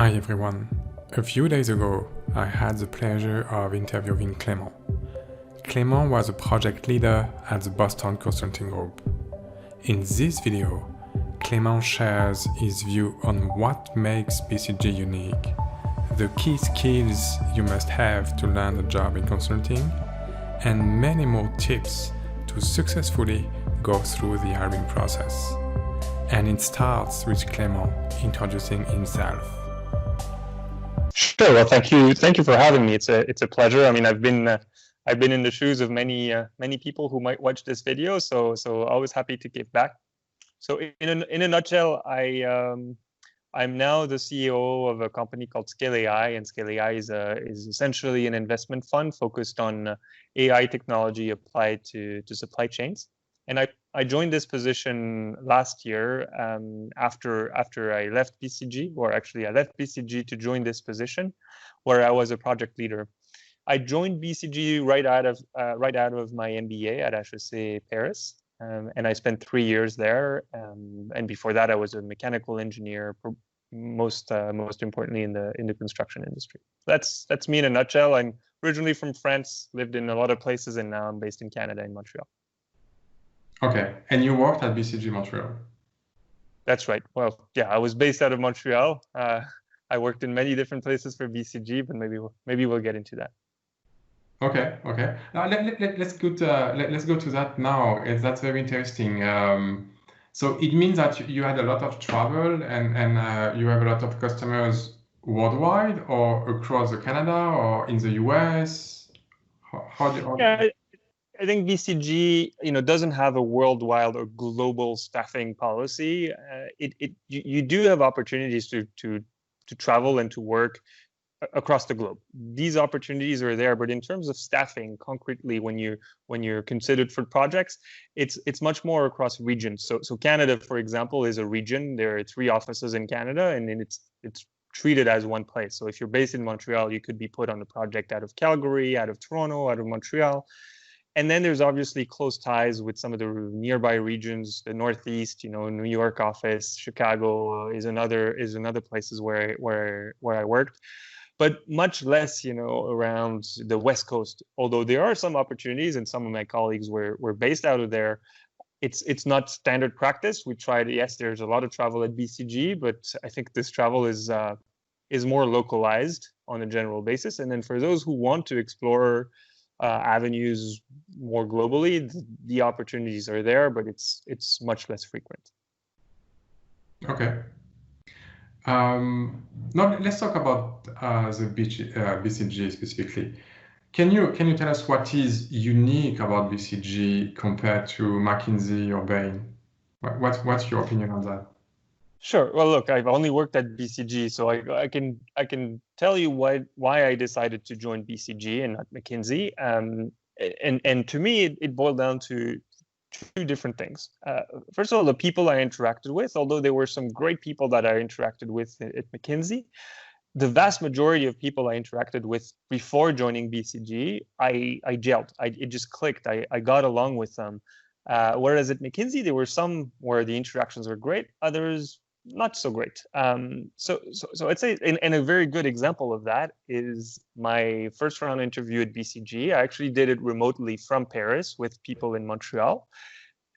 Hi everyone. A few days ago, I had the pleasure of interviewing Clément. Clément was a project leader at the Boston Consulting Group. In this video, Clément shares his view on what makes BCG unique, the key skills you must have to land a job in consulting, and many more tips to successfully go through the hiring process. And it starts with Clément introducing himself. Sure. Well, thank you for having me. It's a pleasure. I mean, I've been in the shoes of many people who might watch this video, so always happy to give back. So in a nutshell, I'm now the CEO of a company called Scale AI, and Scale AI is essentially an investment fund focused on AI technology applied to supply chains. And I joined this position last year after I left BCG, or actually I left BCG to join this position, where I was a project leader. I joined BCG right out of my MBA at HEC Paris, and I spent 3 years there. And before that, I was a mechanical engineer, most importantly in the construction industry. That's me in a nutshell. I'm originally from France, lived in a lot of places, and now I'm based in Canada, in Montreal. Okay, and you worked at BCG Montreal? That's right. Well, yeah, I was based out of Montreal. I worked in many different places for BCG, but maybe we'll get into that. Okay. Now let's go to that now. That's very interesting. So it means that you had a lot of travel, and you have a lot of customers worldwide, or across Canada, or in the US. Yeah, I think BCG, doesn't have a worldwide or global staffing policy. You do have opportunities to travel and to work across the globe. These opportunities are there, but in terms of staffing, concretely, when you're considered for projects, it's much more across regions. So Canada, for example, is a region. There are 3 offices in Canada, and then it's treated as one place. So if you're based in Montreal, you could be put on a project out of Calgary, out of Toronto, out of Montreal. And then there's obviously close ties with some of the nearby regions, the Northeast, New York office, Chicago is another places where I worked, but much less, around the West Coast. Although there are some opportunities, and some of my colleagues were based out of there. It's not standard practice. We tried. Yes, there's a lot of travel at BCG, but I think this travel is more localized on a general basis. And then for those who want to explore avenues more globally, the opportunities are there, but it's much less frequent. Okay. Now let's talk about the BCG specifically. Can you tell us what is unique about BCG compared to McKinsey or Bain? What's your opinion on that? Sure. Well, look, I've only worked at BCG, so I can tell you why I decided to join BCG and not McKinsey. And to me, it boiled down to 2 different things. First of all, the people I interacted with, although there were some great people that I interacted with at McKinsey, the vast majority of people I interacted with before joining BCG, I gelled. It just clicked. I got along with them. Whereas at McKinsey, there were some where the interactions were great, others not so great. So I'd say, and a very good example of that is my first round interview at BCG. I actually did it remotely from Paris with people in Montreal.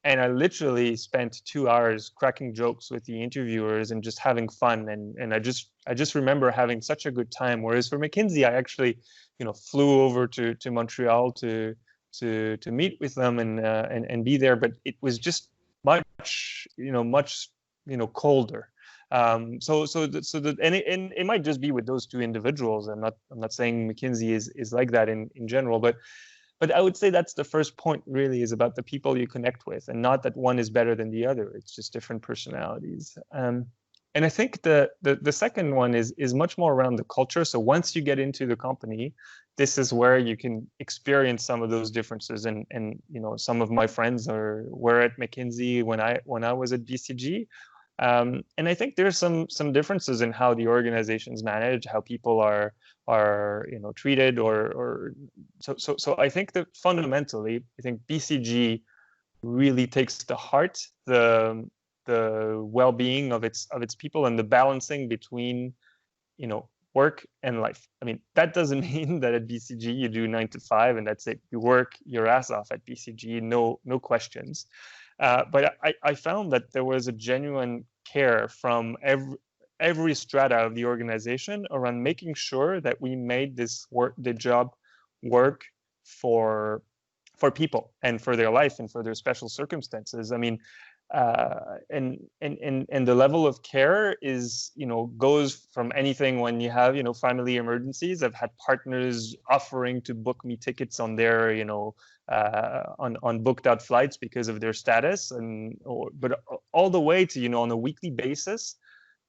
And I literally spent 2 hours cracking jokes with the interviewers and just having fun. And I just remember having such a good time. Whereas for McKinsey, I actually, flew over to Montreal to meet with them and be there. But it was just much colder. And it might just be with those 2 individuals. I'm not saying McKinsey is like that in general, but I would say that's the first point, really, is about the people you connect with, and not that one is better than the other. It's just different personalities. And I think the second one is much more around the culture. So once you get into the company, this is where you can experience some of those differences. And some of my friends were at McKinsey when I was at BCG. And I think there's some differences in how the organizations manage, how people are treated, or so I think that fundamentally, I think BCG really takes to heart the well-being of its people, and the balancing between work and life. I mean, that doesn't mean that at BCG you do 9 to 5 and that's it. You work your ass off at BCG, no questions. But I found that there was a genuine care from every strata of the organization around making sure that we made the job work for people and for their life and for their special circumstances. I mean, and the level of care is, goes from anything when you have, family emergencies. I've had partners offering to book me tickets on their, on booked out flights because of their status, but all the way to, on a weekly basis,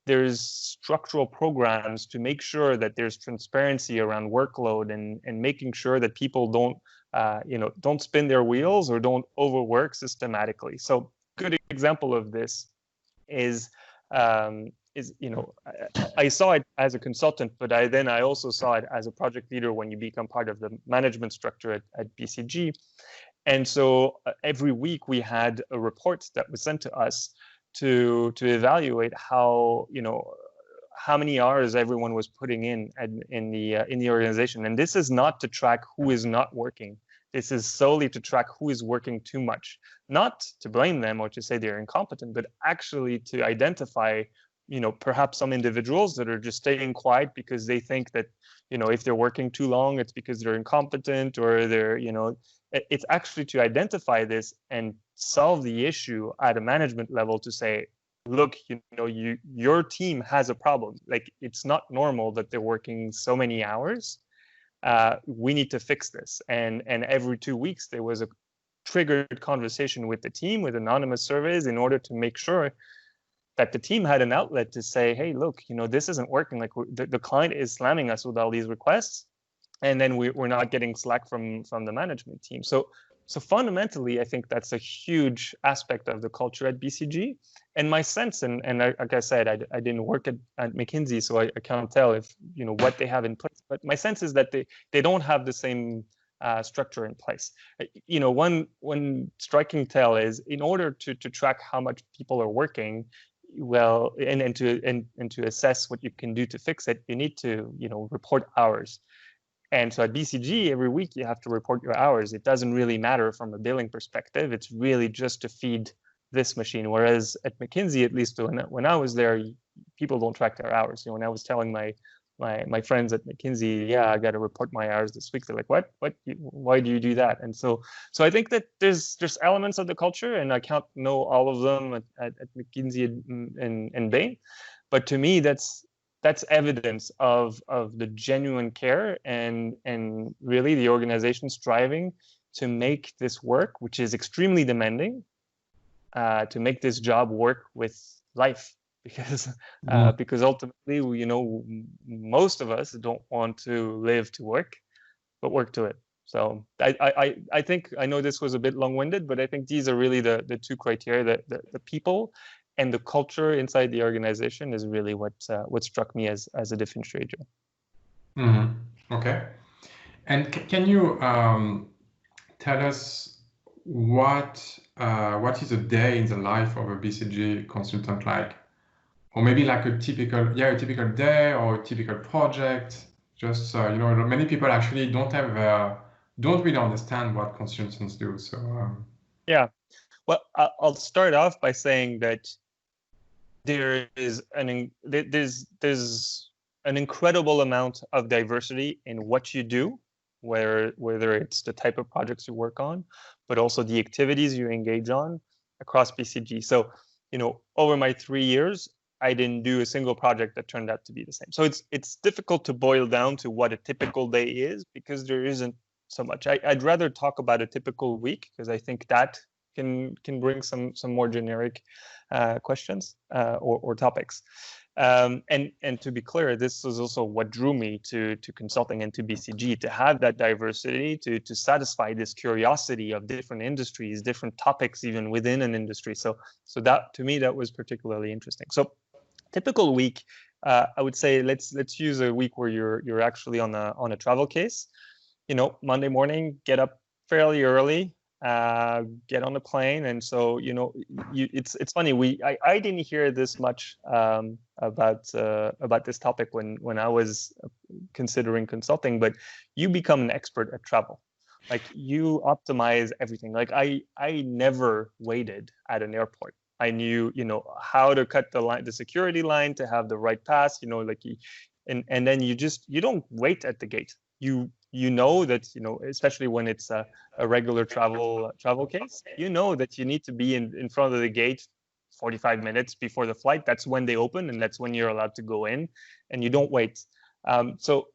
there's structural programs to make sure that there's transparency around workload and making sure that people don't spin their wheels or don't overwork systematically. So good example of this is I saw it as a consultant, but I also saw it as a project leader when you become part of the management structure at BCG. And so every week we had a report that was sent to us to evaluate how many hours everyone was putting in the organization. And this is not to track who is not working. This is solely to track who is working too much, not to blame them or to say they're incompetent, but actually to identify, perhaps some individuals that are just staying quiet because they think that, if they're working too long, it's because they're incompetent or they're, it's actually to identify this and solve the issue at a management level to say, look, your team has a problem. Like, it's not normal that they're working so many hours. We need to fix this. And every 2 weeks, there was a triggered conversation with the team with anonymous surveys in order to make sure that the team had an outlet to say, hey, look, this isn't working. Like, the client is slamming us with all these requests. And then we're not getting slack from the management team. So fundamentally, I think that's a huge aspect of the culture at BCG. And my sense, and like I said, I didn't work at McKinsey, so I can't tell if what they have in place. But my sense is that they don't have the same structure in place. One striking tell is, in order to track how much people are working, well, and to assess what you can do to fix it, you need to report hours. And so at BCG, every week you have to report your hours. It doesn't really matter from a billing perspective. It's really just to feed this machine. Whereas at McKinsey, at least when I was there, people don't track their hours. When I was telling my friends at McKinsey, yeah, I got to report my hours this week, they're like, what? Why do you do that? And so I think that there's elements of the culture, and I can't know all of them at McKinsey and Bain, but to me, that's evidence of the genuine care and really the organization striving to make this work, which is extremely demanding, to make this job work with life, because ultimately, most of us don't want to live to work, but work to it. So I think, I know this was a bit long-winded, but I think these are really the two criteria, that the people and the culture inside the organization is really what struck me as a differentiator. Mm-hmm. Okay. And can you tell us what is a day in the life of a BCG consultant like? Or maybe like a typical day or a typical project? Just many people actually don't really understand what consultants do. So yeah, well, I'll start off by saying that there's an incredible amount of diversity in what you do, whether it's the type of projects you work on, but also the activities you engage on across BCG. So, over my 3 years, I didn't do a single project that turned out to be the same. So it's difficult to boil down to what a typical day is, because there isn't so much. I'd rather talk about a typical week, because I think that can bring some more generic questions or topics. And to be clear, this is also what drew me to consulting and to BCG, to have that diversity, to satisfy this curiosity of different industries, different topics, even within an industry. So that, to me, that was particularly interesting. So typical week, I would say let's use a week where you're actually on a travel case. Monday morning, get up fairly early, get on the plane. And so, it's funny. I didn't hear this much about this topic when I was considering consulting, but you become an expert at travel. Like, you optimize everything. Like, I never waited at an airport. I knew, how to cut the security line to have the right pass, and then you don't wait at the gate. You know that, especially when it's a regular travel case, that you need to be in front of the gate 45 minutes before the flight. That's when they open, and that's when you're allowed to go in, and you don't wait. So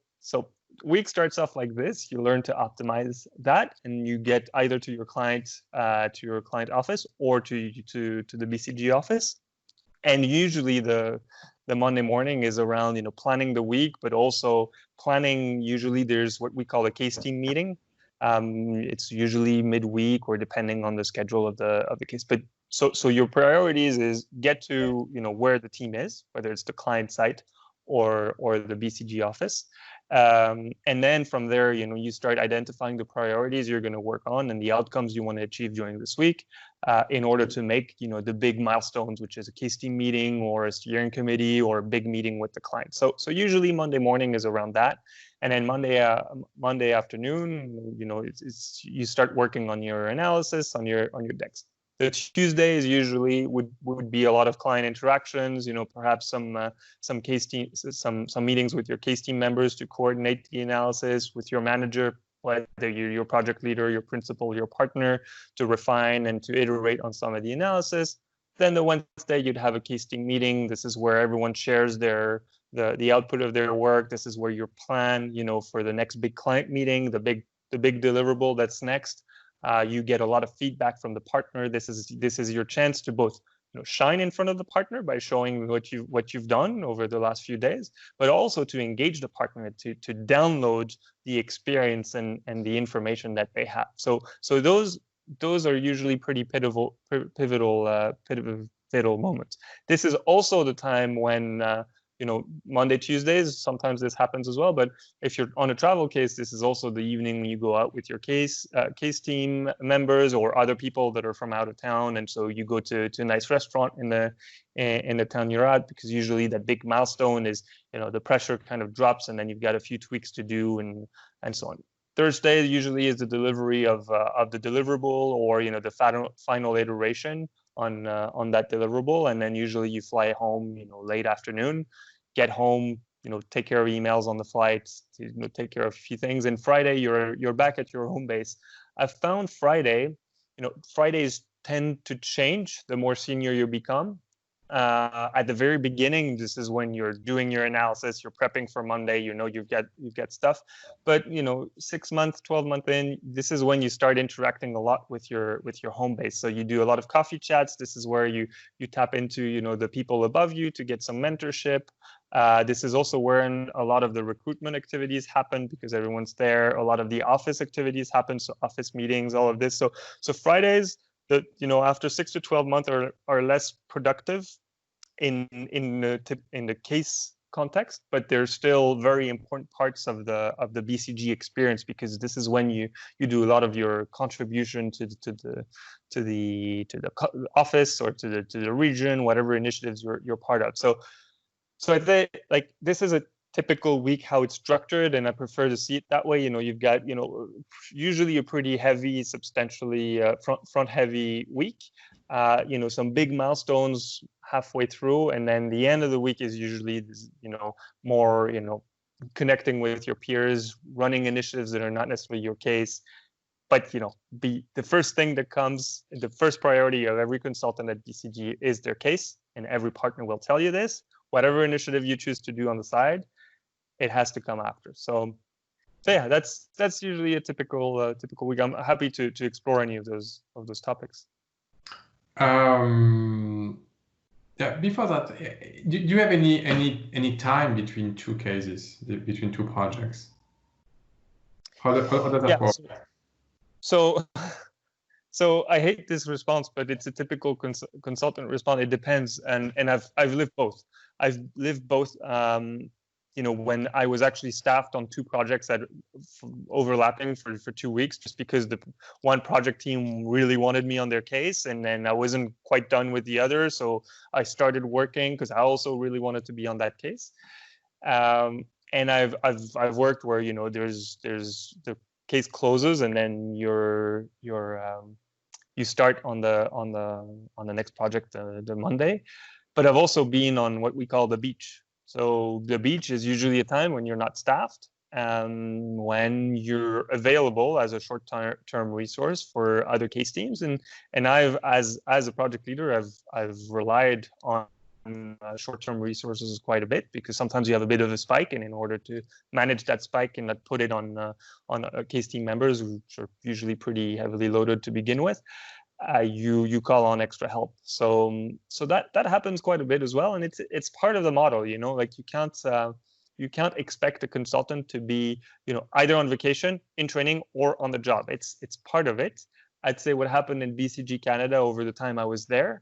week starts off like this. You learn to optimize that, and you get either to your client office or to the BCG office. And usually the Monday morning is around, planning the week, but also planning. Usually there's what we call a case team meeting. It's usually midweek, or depending on the schedule of the case. But so your priorities is get to, where the team is, whether it's the client site or the BCG office. And then from there, you start identifying the priorities you're going to work on and the outcomes you want to achieve during this week, in order to make, the big milestones, which is a case team meeting or a steering committee or a big meeting with the client. So usually Monday morning is around that. And then Monday afternoon, you start working on your analysis, on your decks. The Tuesdays usually would be a lot of client interactions, perhaps some case team, some meetings with your case team members to coordinate the analysis, with your manager, whether you're your project leader, your principal, your partner, to refine and to iterate on some of the analysis. Then the Wednesday you'd have a case team meeting. This is where everyone shares the output of their work. This is where your plan, for the next big client meeting, the big deliverable that's next. You get a lot of feedback from the partner. This is your chance to both, shine in front of the partner by showing what you've done over the last few days, but also to engage the partner to download the experience and the information that they have. So those are usually pretty pivotal moments. This is also the time when Monday, Tuesdays, sometimes this happens as well. But if you're on a travel case, this is also the evening when you go out with your case team members or other people that are from out of town. And so you go to a nice restaurant in the town you're at, because usually that big milestone is, the pressure kind of drops, and then you've got a few tweaks to do and so on. Thursday usually is the delivery of the deliverable, or, the final iteration on that deliverable. And then usually you fly home, late afternoon, get home, take care of emails on the flight, take care of a few things. And Friday you're back at your home base. I've found Fridays tend to change the more senior you become. At the very beginning, this is when you're doing your analysis, you're prepping for Monday, you've got stuff. But 6 months, 12 months in, this is when you start interacting a lot with your home base. So you do a lot of coffee chats. This is where you tap into the people above you to get some mentorship. This is also where a lot of the recruitment activities happen, because everyone's there. A lot of the office activities happen, so office meetings, all of this. So Fridays, that after 6 to 12 months are less productive in the case context, but they're still very important parts of the BCG experience, because this is when you do a lot of your contribution to the office or to the region, whatever initiatives you're part of. So I think, like, this is a typical week, how it's structured, and I prefer to see it that way. You've got usually a pretty heavy, substantially front heavy week. Some big milestones halfway through, and then the end of the week is usually more connecting with your peers, running initiatives that are not necessarily your case. But the first thing that comes, the first priority of every consultant at BCG is their case, and every partner will tell you this. Whatever initiative you choose to do on the side, it has to come after. So yeah, that's usually a typical week. I'm happy to explore any of those topics. Yeah. Before that, do you have any time between two cases, between two projects? How does that work? So I hate this response, but it's a typical consultant response. It depends, and I've lived both. I've lived both when I was actually staffed on two projects that overlapping for 2 weeks, just because the one project team really wanted me on their case, and then I wasn't quite done with the other, so I started working because I also really wanted to be on that case. And I've worked where there's the case closes, and then you start on the next project the Monday. But I've also been on what we call the beach. So the beach is usually a time when you're not staffed, when you're available as a short-term resource for other case teams. And I've, as a project leader, I've relied on short-term resources quite a bit, because sometimes you have a bit of a spike, and in order to manage that spike and not put it on case team members, which are usually pretty heavily loaded to begin with, you call on extra help. So that happens quite a bit as well, and it's part of the model. Like you can't expect a consultant to be either on vacation, in training, or on the job. It's part of it. I'd say what happened in BCG Canada over the time I was there,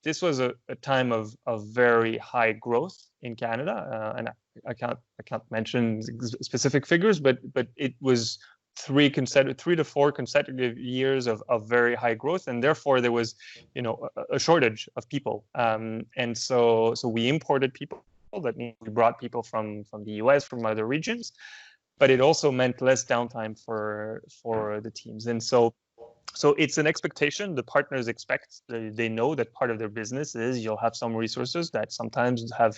this was a time of very high growth in Canada, and I can't mention specific figures, but it was 3 to 4 consecutive years of very high growth, and therefore there was a shortage of people, and so we imported people. That means we brought people from the US, from other regions, but it also meant less downtime for the teams. And so it's an expectation. The partners expect, they know that part of their business is you'll have some resources that sometimes have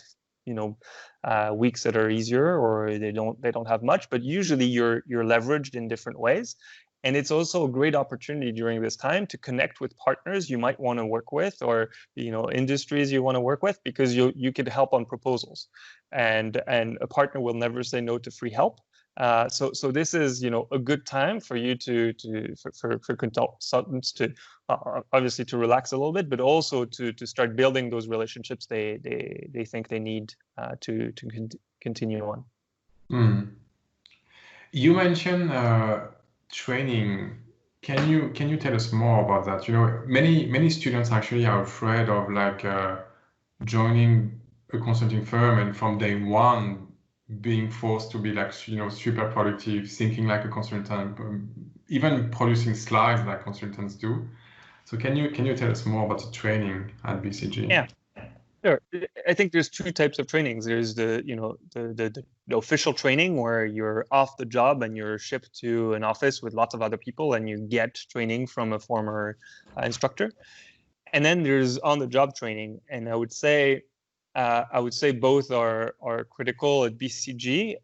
weeks that are easier, or they don't have much, but usually you're leveraged in different ways. And it's also a great opportunity during this time to connect with partners you might want to work with, or industries you want to work with, because you could help on proposals, and a partner will never say no to free help. So this is a good time for you for consultants to obviously to relax a little bit, but also to start building those relationships they think they need to continue on. You mentioned training. Can you tell us more about that? Many students actually are afraid of joining a consulting firm, and from day one being forced to be super productive, thinking like a consultant, even producing slides like consultants do. So can you tell us more about the training at BCG? Yeah, sure. I think there's 2 types of trainings. There's the official training, where you're off the job and you're shipped to an office with lots of other people, and you get training from a former instructor. And then there's on-the-job training, and I would say both are critical at BCG.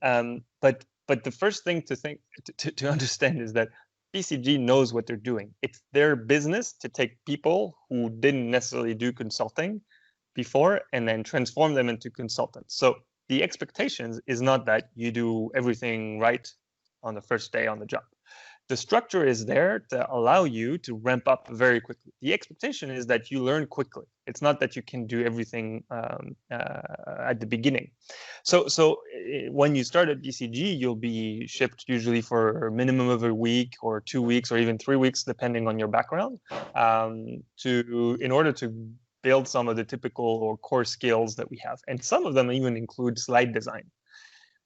But the first thing to understand is that BCG knows what they're doing. It's their business to take people who didn't necessarily do consulting before and then transform them into consultants. So the expectations is not that you do everything right on the first day on the job. The structure is there to allow you to ramp up very quickly. The expectation is that you learn quickly. It's not that you can do everything at the beginning. So when you start at BCG, you'll be shipped usually for a minimum of a week or 2 weeks or even 3 weeks, depending on your background, in order to build some of the typical or core skills that we have. And some of them even include slide design.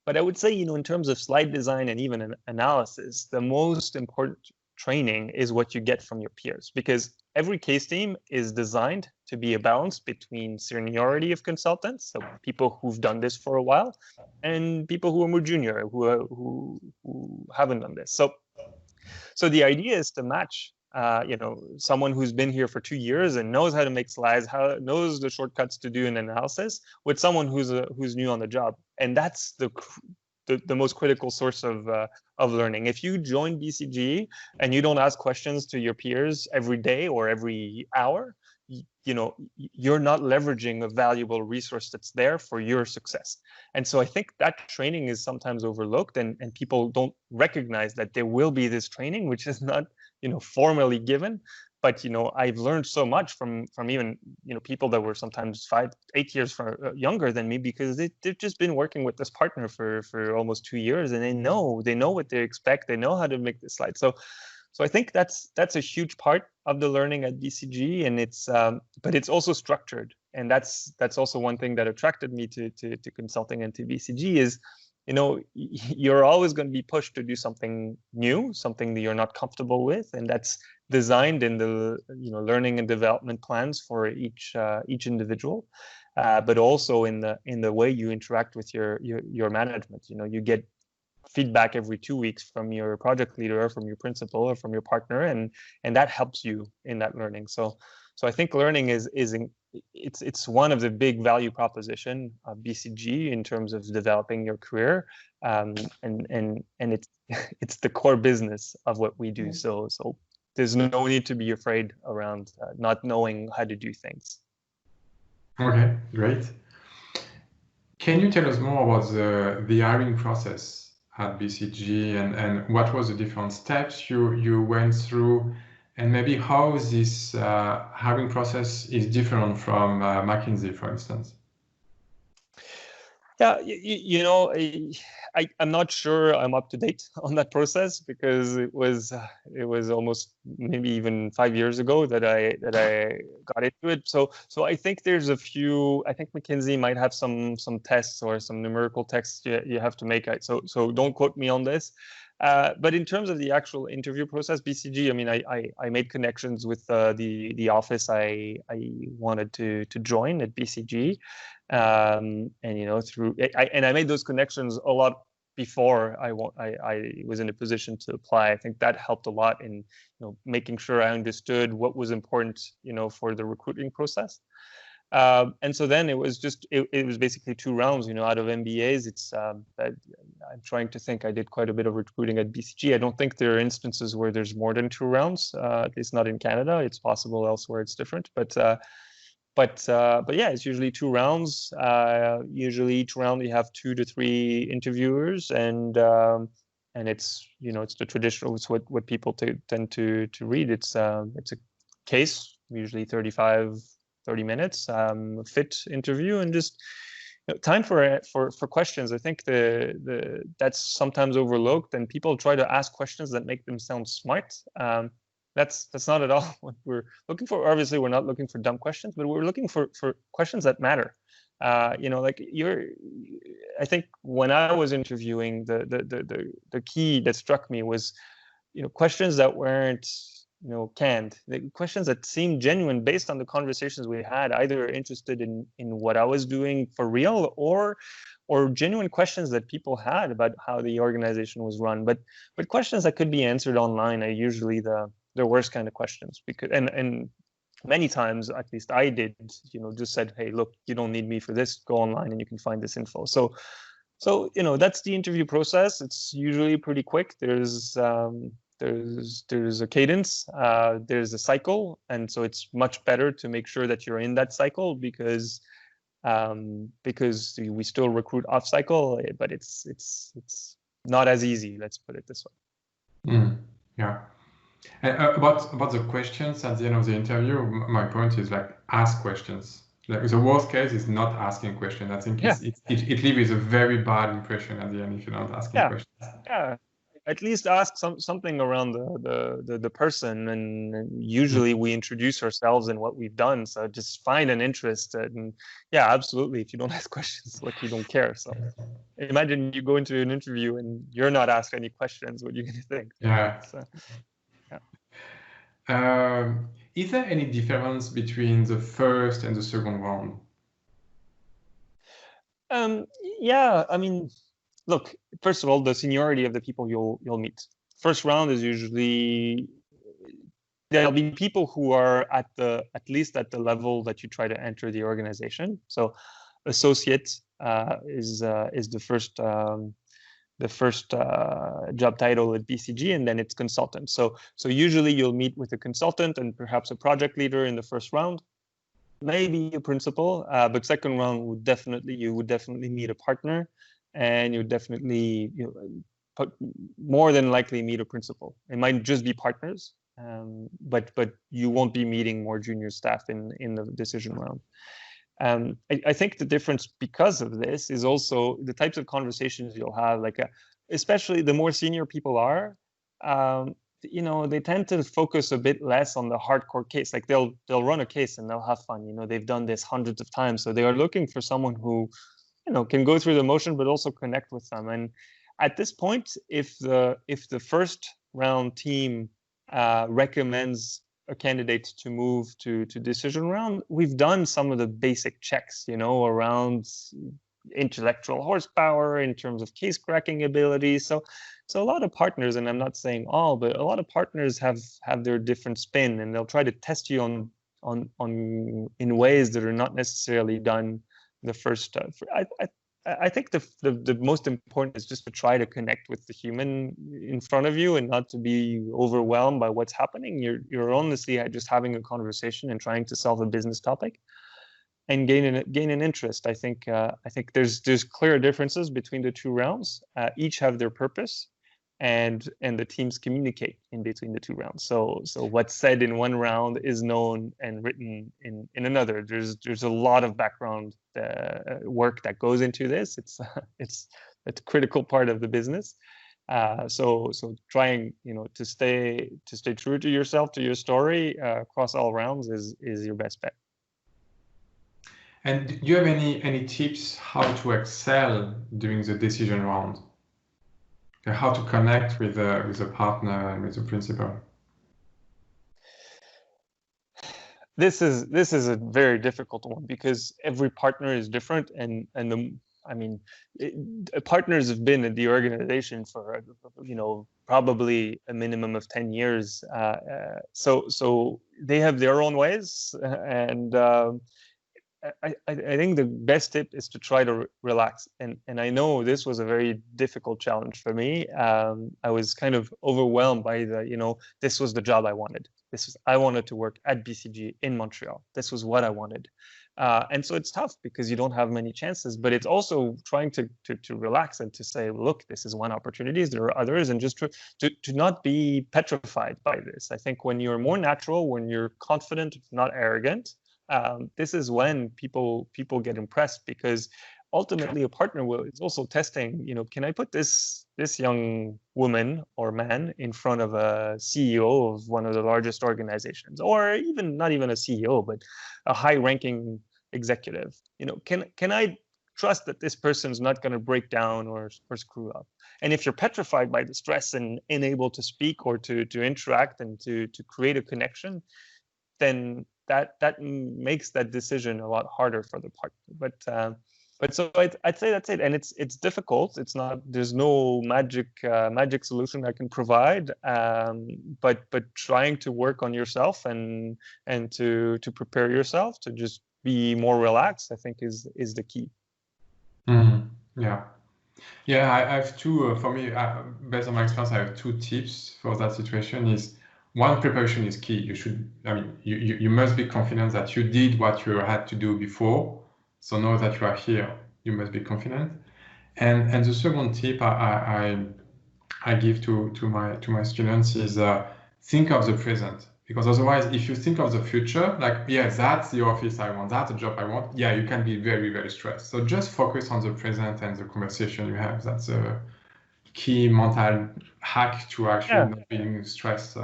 But I would say, in terms of slide design and even an analysis, the most important training is what you get from your peers, because every case team is designed to be a balance between seniority of consultants, so people who've done this for a while, and people who are more junior, who haven't done this. So the idea is to match someone who's been here for 2 years and knows how to make slides, knows the shortcuts to do an analysis, with someone who's new on the job. And that's the most critical source of learning. If you join BCG and you don't ask questions to your peers every day or every hour, you're not leveraging a valuable resource that's there for your success. And so I think that training is sometimes overlooked, and people don't recognize that there will be this training, which is not formally given. But I've learned so much from even people that were sometimes 5-8 years younger than me, because they've just been working with this partner for almost 2 years, and they know what they expect. They know how to make the slide. So I think that's a huge part of the learning at BCG, and but it's also structured. and that's also one thing that attracted me to consulting and to BCG is, you're always going to be pushed to do something new, something that you're not comfortable with, and that's designed in the learning and development plans for each individual, but also in the way you interact with your management. You get feedback every 2 weeks from your project leader, or from your principal, or from your partner, and that helps you in that learning. So I think learning it's one of the big value proposition of BCG in terms of developing your career, and it's the core business of what we do. So there's no need to be afraid around not knowing how to do things. Okay, great. Can you tell us more about the hiring process at BCG, and what was the different steps you went through, and maybe how this hiring process is different from McKinsey, for instance? Yeah, I'm not sure I'm up to date on that process, because it was almost maybe even 5 years ago that I got into it. So I think there's a few. I think McKinsey might have some tests or some numerical tests you have to make. So don't quote me on this. But in terms of the actual interview process, BCG, I mean, I made connections with the office I wanted to join at BCG, and I made those connections a lot before I was in a position to apply. I think that helped a lot in making sure I understood what was important for the recruiting process. And so then it was basically 2 rounds. Out of MBAs, it's I'm trying to think. I did quite a bit of recruiting at BCG. I don't think there are instances where there's more than 2 rounds. At least not in Canada. It's possible elsewhere it's different, but yeah, it's usually 2 rounds. Usually each round you have 2 to 3 interviewers, and it's it's the traditional. It's what people tend to read. It's a case, usually 30 minutes, fit interview, and just time for questions. I think that's sometimes overlooked, and people try to ask questions that make them sound smart. That's not at all what we're looking for. Obviously, we're not looking for dumb questions, but we're looking for questions that matter. I think when I was interviewing, the key that struck me was, questions that weren't, canned. The questions that seemed genuine based on the conversations we had, either interested in what I was doing for real, or genuine questions that people had about how the organization was run. But questions that could be answered online are usually the worst kind of questions, because and many times, at least I did, just said, hey, look, you don't need me for this. Go online and you can find this info. So that's the interview process. It's usually pretty quick. There's a cadence, there's a cycle, and so it's much better to make sure that you're in that cycle, because we still recruit off cycle, but it's not as easy. Let's put it this way. Yeah. About the questions at the end of the interview, my point is ask questions. The worst case is not asking questions. I think it leaves a very bad impression at the end if you're not asking questions. Yeah. At least ask something around the person, and usually we introduce ourselves and what we've done. So just find an interest, and absolutely. If you don't ask questions, you don't care. So imagine you go into an interview and you're not asked any questions. What are you going to think? Yeah. So, is there any difference between the first and the second round? Yeah, I mean, look, first of all, the seniority of the people you'll meet. First round is usually, there'll be people who are at least at the level that you try to enter the organization. So associate is the first job title at BCG, and then it's consultant. So usually you'll meet with a consultant and perhaps a project leader in the first round, maybe a principal, but second round you would definitely meet a partner, and you would definitely more than likely meet a principal. It might just be partners, but you won't be meeting more junior staff in the decision round. I think the difference because of this is also the types of conversations you'll have, especially the more senior people are, they tend to focus a bit less on the hardcore case. Like they'll run a case and they'll have fun. They've done this hundreds of times, so they are looking for someone who can go through the motion but also connect with them. And at this point, if the first round team recommends a candidate to move to decision round, we've done some of the basic checks, around intellectual horsepower in terms of case cracking ability. So a lot of partners, and I'm not saying all, but a lot of partners have their different spin, and they'll try to test you on in ways that are not necessarily done the first. I think the most important is just to try to connect with the human in front of you and not to be overwhelmed by what's happening. You're honestly just having a conversation and trying to solve a business topic and gain an interest. I think there's clear differences between the two rounds. Each have their purpose, and the teams communicate in between the two rounds. So what's said in one round is known and written in another. There's a lot of background work that goes into this. It's a critical part of the business. So trying to stay true to yourself, to your story across all rounds is your best bet. And do you have any tips how to excel during the decision round? How to connect with a partner and with the principal? This is a very difficult one because every partner is different, and partners have been in the organization for probably a minimum of 10 years. So they have their own ways, and I think the best tip is to try to relax. And I know this was a very difficult challenge for me. I was kind of overwhelmed by this was the job I wanted. I wanted to work at BCG in Montreal. This was what I wanted. And so it's tough because you don't have many chances, but it's also trying to relax and to say, look, this is one opportunity. There are others, and just to not be petrified by this. I think when you're more natural, when you're confident, not arrogant, this is when people get impressed, because ultimately a partner is also testing, can I put this young woman or man in front of a CEO of one of the largest organizations, or even not even a CEO, but a high-ranking executive? Can I trust that this person's not going to break down or screw up? And if you're petrified by the stress and unable to speak or to interact and to create a connection, then that makes that decision a lot harder for the partner. But so I'd say that's it. And it's difficult. It's not. There's no magic solution I can provide. But trying to work on yourself and to prepare yourself to just be more relaxed, I think is the key. Mm-hmm. Yeah. I have two. For me, based on my experience, I have two tips for that situation. One, preparation is key. You must be confident that you did what you had to do before. So now that you are here, you must be confident. And the second tip I give to my students is think of the present. Because otherwise, if you think of the future, like, yeah, that's the office I want, that's the job I want, yeah, you can be very, very stressed. So just focus on the present and the conversation you have. That's a key mental hack to actually not being stressed.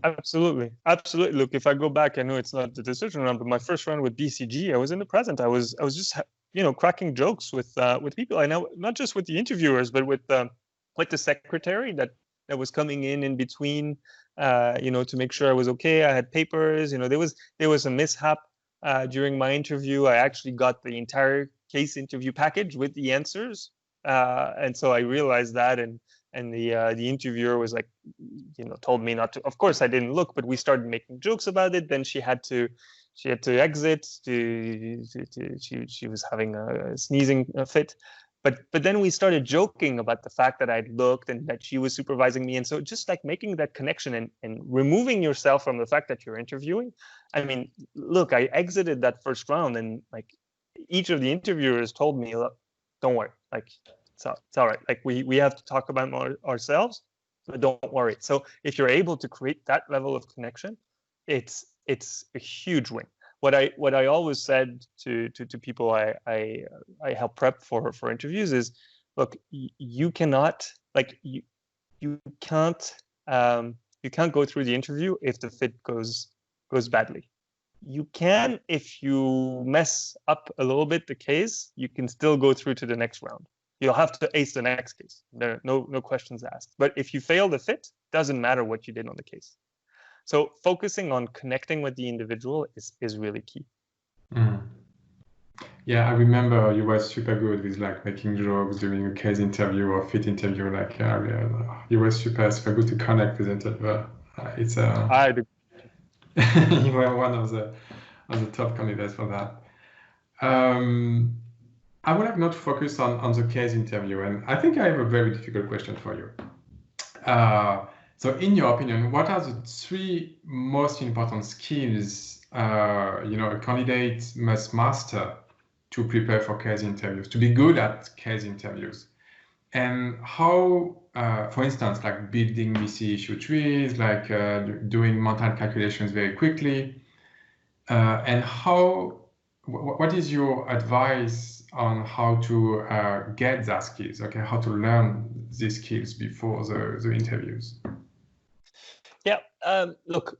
Absolutely. Look, if I go back, I know it's not the decision round, but my first round with BCG, I was in the present. I was just cracking jokes with people. I know, not just with the interviewers, but with the secretary that was coming in between, to make sure I was okay. I had papers. There was a mishap during my interview. I actually got the entire case interview package with the answers, and so I realized that, and the interviewer was like, told me not to. Of course, I didn't look, but we started making jokes about it. Then she had to exit. She was having a sneezing fit, but then we started joking about the fact that I'd looked and that she was supervising me. And so just like making that connection and removing yourself from the fact that you're interviewing. I mean, look, I exited that first round, and like each of the interviewers told me, look, don't worry, like. So it's all right. Like we have to talk about ourselves, but don't worry. So if you're able to create that level of connection, it's a huge win. What I always said to people I help prep for interviews is, look, you cannot, like you can't You can't go through the interview if the fit goes badly. You can, if you mess up a little bit the case, you can still go through to the next round. You'll have to ace the next case. There are no questions asked. But if you fail the fit, doesn't matter what you did on the case. So focusing on connecting with the individual is really key. Yeah, I remember you were super good with like making jokes during a case interview or fit interview. Like, you were super good to connect with the interviewer. You were one of the top candidates for that. I would like not to focus on the case interview, and I think I have a very difficult question for you. So in your opinion, what are the 3 most important skills a candidate must master to prepare for case interviews, to be good at case interviews? And how, for instance, like building messy issue trees, like doing mental calculations very quickly, and what is your advice on how to get that skills? Okay, how to learn these skills before the interviews? Yeah, look,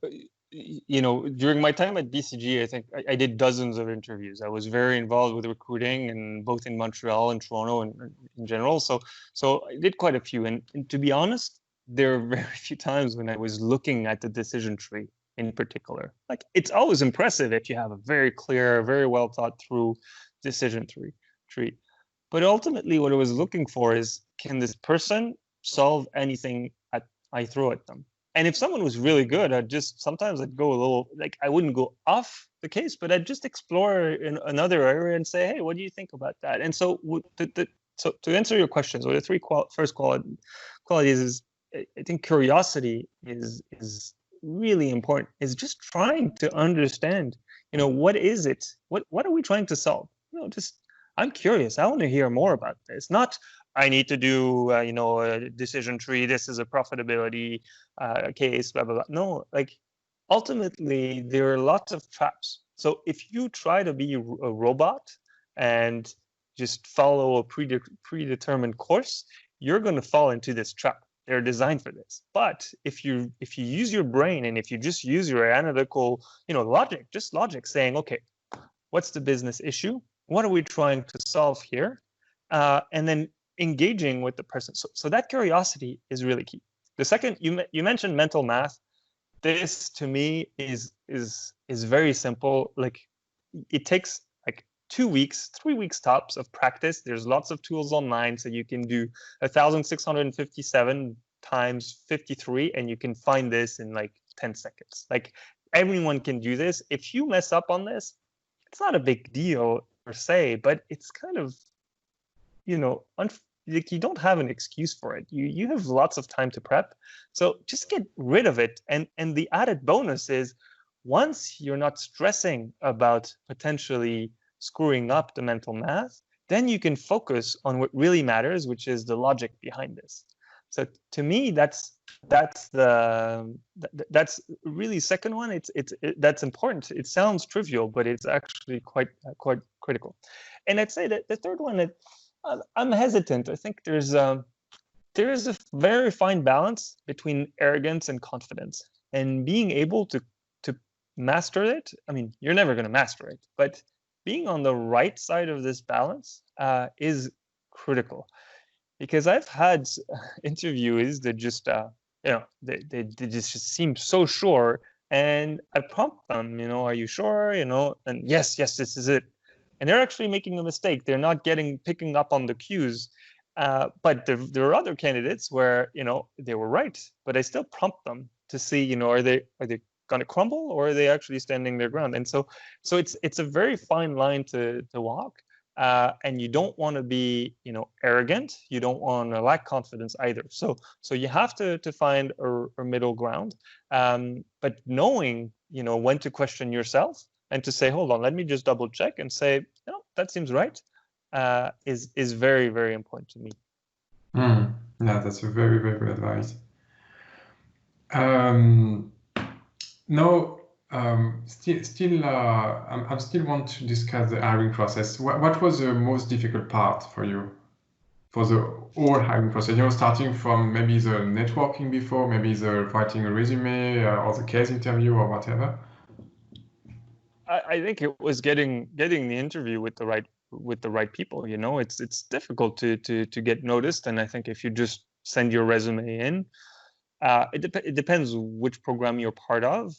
during my time at BCG, I think I did dozens of interviews. I was very involved with recruiting, and both in Montreal and Toronto and in general. So I did quite a few. And to be honest, there are very few times when I was looking at the decision tree in particular. Like, it's always impressive if you have a very clear, very well thought through decision tree. But ultimately, what I was looking for is, can this person solve anything I throw at them? And if someone was really good, sometimes I'd go a little, like, I wouldn't go off the case, but I'd just explore in another area and say, hey, what do you think about that? And so, so to answer your questions, the 3 first qualities is, I think curiosity is really important. Is just trying to understand, what is it? What are we trying to solve? I'm curious. I want to hear more about this. Not, I need to do, a decision tree. This is a profitability case, blah, blah, blah. No, like, ultimately, there are lots of traps. So if you try to be a robot and just follow a predetermined course, you're going to fall into this trap. They're designed for this. But if you use your brain, and if you just use your analytical, logic saying, okay, what's the business issue? What are we trying to solve here? And then engaging with the person. So that curiosity is really key. The second, you mentioned mental math. This to me is very simple. Like, it takes like 2 weeks, 3 weeks tops of practice. There's lots of tools online, so you can do 1,657 times 53, and you can find this in like 10 seconds. Like, everyone can do this. If you mess up on this, it's not a big deal per se, but it's kind of, like, you don't have an excuse for it. You have lots of time to prep, so just get rid of it. And the added bonus is, once you're not stressing about potentially screwing up the mental math, then you can focus on what really matters, which is the logic behind this. So to me, that's really second one. That's important. It sounds trivial, but it's actually quite critical. And I'd say that the third one, I'm hesitant. I think there is a very fine balance between arrogance and confidence, and being able to master it. I mean, you're never going to master it, but being on the right side of this balance is critical. Because I've had interviewees that just they just seem so sure, and I prompt them, are you sure? And yes, this is it. And they're actually making a mistake. They're not picking up on the cues. But there are other candidates where, they were right, but I still prompt them to see, are they going to crumble, or are they actually standing their ground? And so it's a very fine line to walk. And you don't want to be, arrogant. You don't want to lack confidence either. So you have to find a middle ground. But knowing, when to question yourself and to say, hold on, let me just double check and say, that seems right, is very, very important to me. Yeah, that's a very, very good advice. No. I still want to discuss the hiring process. What was the most difficult part for you for the whole hiring process? Starting from maybe the networking before, maybe the writing a resume or the case interview or whatever. I think it was getting the interview with the right people. It's difficult to get noticed, and I think if you just send your resume in, it depends which program you're part of.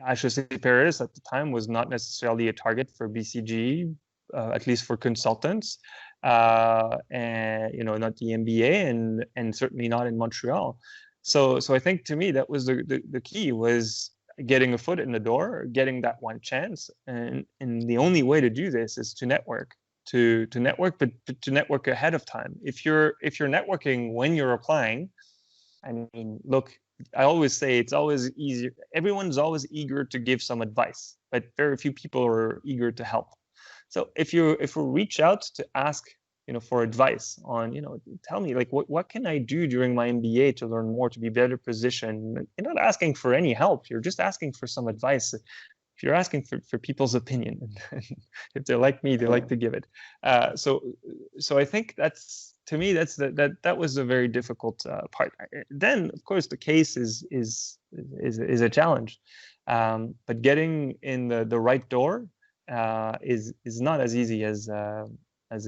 HEC Paris at the time was not necessarily a target for BCG, at least for consultants, and not the MBA, and certainly not in Montreal. So I think to me that was the key, was getting a foot in the door, getting that one chance, and the only way to do this is to network, but to network ahead of time. If you're networking when you're applying, I mean, look, I always say it's always easier. Everyone's always eager to give some advice, but very few people are eager to help. So if we reach out to ask, for advice on, tell me, like, what can I do during my MBA to learn more, to be better positioned? You're not asking for any help. You're just asking for some advice. If you're asking for people's opinion, if they're like me, they like to give it. So I think to me, that was a very difficult part. Then, of course, the case is a challenge, but getting in the right door is not as easy as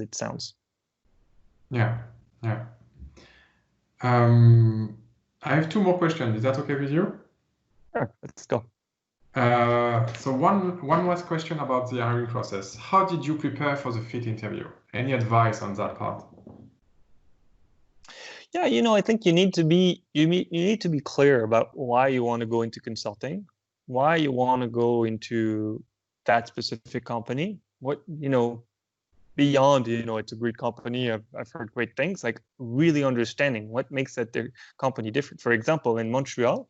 it sounds. Yeah. I have two more questions. Is that okay with you? Sure, let's go. So one last question about the hiring process. How did you prepare for the fit interview? Any advice on that part? Yeah, I think you need to be clear about why you want to go into consulting, why you want to go into that specific company. What, beyond, it's a great company, I've heard great things, like really understanding what makes that their company different. For example, in Montreal,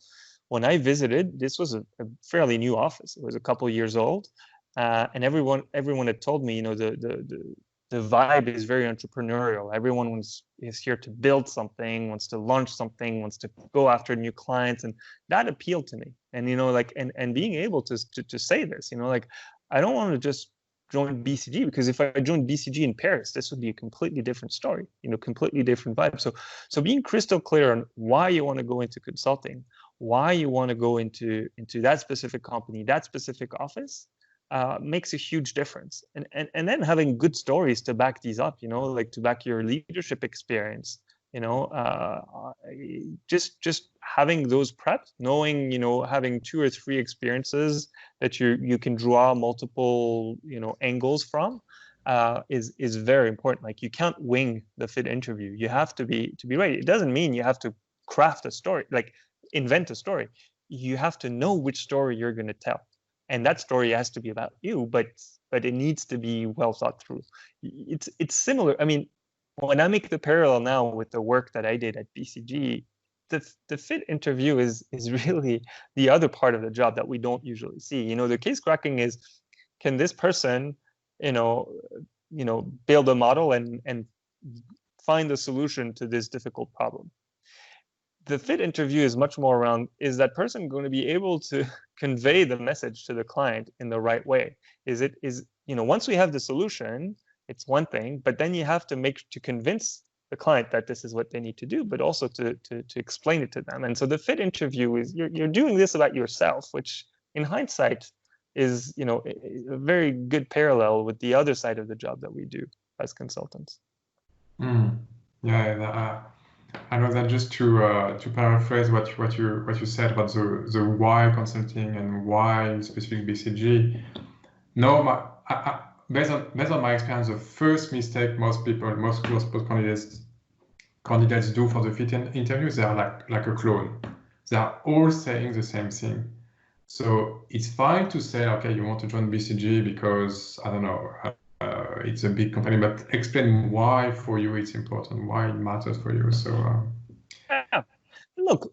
when I visited, this was a fairly new office. It was a couple of years old, and everyone had told me, the vibe is very entrepreneurial. Everyone is here to build something, wants to launch something, wants to go after new clients, and that appealed to me. And and being able to say this, I don't want to just join BCG, because if I joined BCG in Paris, this would be a completely different story, completely different vibe. So being crystal clear on why you want to go into consulting, why you want to go into that specific company, that specific office, makes a huge difference. And then having good stories to back these up, like to back your leadership experience, just having those prepped, knowing, having 2 or 3 experiences that you can draw multiple, angles from, is very important. Like, you can't wing the fit interview. You have to be ready. It doesn't mean you have to craft a story, like invent a story. You have to know which story you're going to tell. And that story has to be about you, but it needs to be well thought through. It's similar. I mean, when I make the parallel now with the work that I did at BCG, the fit interview is really the other part of the job that we don't usually see. The case cracking is, can this person, build a model and find a solution to this difficult problem? The fit interview is much more around, is that person going to be able to convey the message to the client in the right way? Once we have the solution, it's one thing, but then you have to convince the client that this is what they need to do, but also to explain it to them. And so the fit interview is, you're doing this about yourself, which in hindsight is, a very good parallel with the other side of the job that we do as consultants. Yeah, I know that, just to paraphrase what you said about the why consulting and why specific BCG. No, based on my experience, the first mistake most candidates do for the fit interviews, they are like a clone. They are all saying the same thing. So it's fine to say, okay, you want to join BCG because, I don't know, it's a big company, but explain why for you it's important, why it matters for you. So yeah. Look,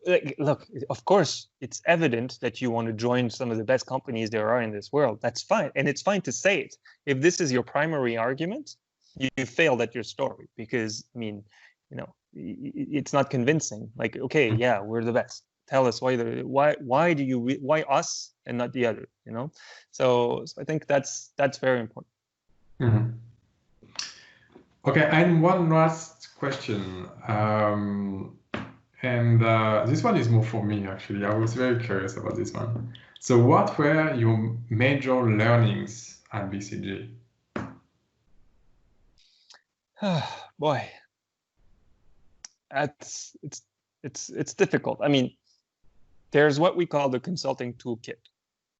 of course, it's evident that you want to join some of the best companies there are in this world. That's fine. And it's fine to say it. If this is your primary argument, you failed at your story, because, I mean, it's not convincing. Like, okay, yeah, we're the best. Tell us why us and not the other, So I think that's very important. Mm-hmm. Okay, and one last question. This one is more for me, actually. I was very curious about this one. So what were your major learnings at BCG? Boy, it's difficult. I mean, there's what we call the consulting toolkit.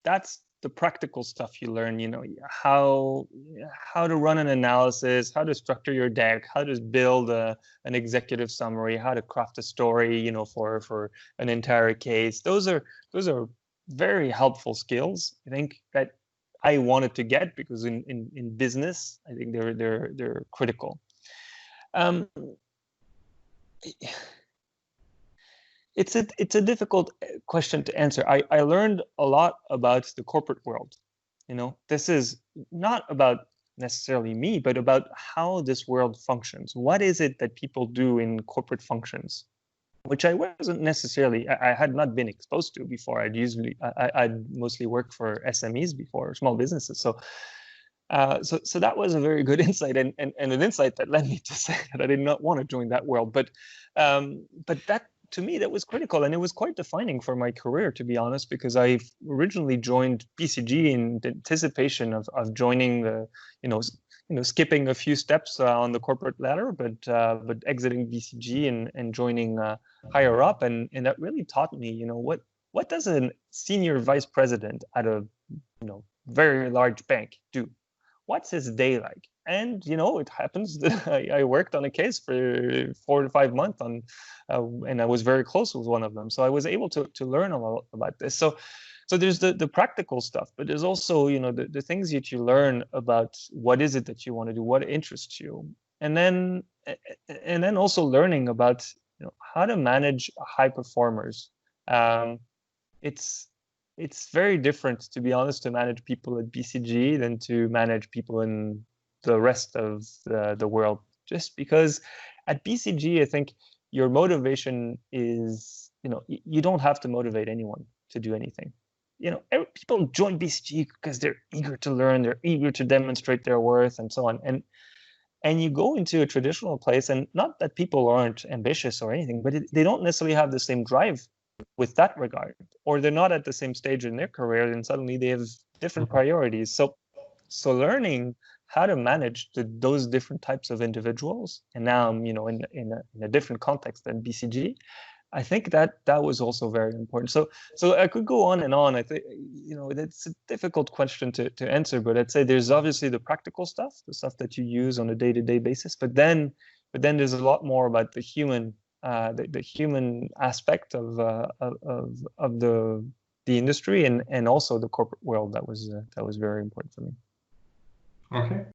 That's the practical stuff you learn, how to run an analysis, how to structure your deck, how to build an executive summary, how to craft a story, for an entire case. Those are very helpful skills, I think, that I wanted to get, because in business, I think they're critical. It's a difficult question to answer. I learned a lot about the corporate world. This is not about necessarily me, but about how this world functions. What is it that people do in corporate functions, which I wasn't necessarily, I had not been exposed to before. I'd mostly worked for SMEs before, small businesses. So that was a very good insight, and an insight that led me to say that I did not want to join that world. But that, to me, that was critical, and it was quite defining for my career, to be honest, because I originally joined BCG in anticipation of joining the, skipping a few steps on the corporate ladder, but exiting BCG and joining higher up, and that really taught me, what does a senior vice president at a very large bank do? What's his day like? And it happens that I worked on a case for 4 to 5 months and I was very close with one of them. So I was able to learn a lot about this. So there's the practical stuff, but there's also the things that you learn about what is it that you want to do, what interests you, and then also learning about how to manage high performers. It's very different, to be honest, to manage people at BCG than to manage people in the rest of the world. Just because at BCG, I think your motivation is, you don't have to motivate anyone to do anything. People join BCG because they're eager to learn, they're eager to demonstrate their worth, and so on. And you go into a traditional place, and not that people aren't ambitious or anything, but they don't necessarily have the same drive with that regard, or they're not at the same stage in their career, and suddenly they have different priorities. So learning how to manage those different types of individuals, and now I'm in a different context than BCG, I think that was also very important. So I could go on and on. I think it's a difficult question to answer, but I'd say there's obviously the practical stuff, the stuff that you use on a day-to-day basis, but then there's a lot more about the human the human aspect of the industry, and also the corporate world that was very important for me. Okay.